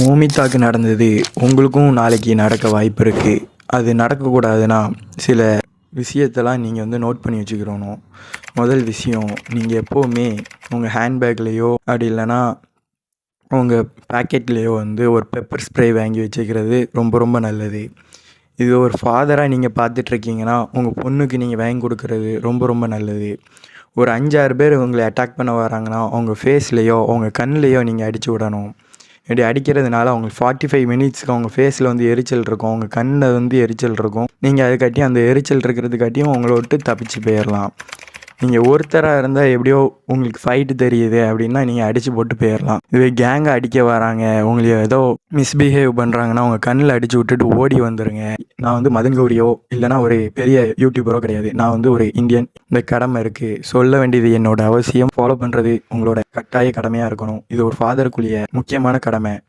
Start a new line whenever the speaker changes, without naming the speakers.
மோமிதாக்கு நடந்தது உங்களுக்கும் நாளைக்கு நடக்க வாய்ப்பு இருக்குது. அது நடக்கக்கூடாதுன்னா சில விஷயத்தெல்லாம் நீங்கள் நோட் பண்ணி வச்சுக்கிறணும். முதல் விஷயம், நீங்கள் எப்போவுமே உங்கள் ஹேண்ட்பேக்லேயோ அப்படி இல்லைன்னா உங்கள் பேக்கெட்லேயோ ஒரு பெப்பர் ஸ்ப்ரே வாங்கி வச்சுக்கிறது ரொம்ப ரொம்ப நல்லது. இது ஒரு ஃபாதராக நீங்கள் பார்த்துட்ருக்கீங்கன்னா உங்கள் பொண்ணுக்கு நீங்கள் வாங்கி கொடுக்கறது ரொம்ப ரொம்ப நல்லது. ஒரு 5-6 பேர் உங்களை அட்டாக் பண்ண வராங்கன்னா அவங்க ஃபேஸ்லேயோ அவங்க கண்லேயோ நீங்கள் அடித்து விடணும். இப்படி அடிக்கிறதுனால அவங்களுக்கு 45 மினிட்ஸ்க்கு அவங்க ஃபேஸில் எரிச்சல் இருக்கும், அவங்க கண்ணில் எரிச்சல் இருக்கும். நீங்கள் அதுக்காட்டியும் அந்த எரிச்சல் இருக்கிறதுக்காட்டியும் உங்களை விட்டு தப்பிச்சு போயிடலாம். நீங்கள் ஒருத்தராக இருந்தால் எப்படியோ உங்களுக்கு ஃபைட்டு தெரியுது அப்படின்னா நீங்கள் அடித்து போட்டு போயிடலாம். இதுவே கேங்கை அடிக்க வராங்க, உங்களை ஏதோ மிஸ்பிஹேவ் பண்ணுறாங்கன்னா உங்கள் கண்ணில் அடித்து விட்டுட்டு ஓடி வந்துடுங்க. நான் மதன் கௌரியோ இல்லைனா ஒரு பெரிய யூடியூபரோ கிடையாது. நான் ஒரு இந்தியன். இந்த கடமை இருக்குது, சொல்ல வேண்டியது என்னோட அவசியம். ஃபாலோ பண்ணுறது உங்களோட கட்டாய கடமையாக இருக்கணும். இது ஒரு ஃபாதருக்குரிய முக்கியமான கடமை.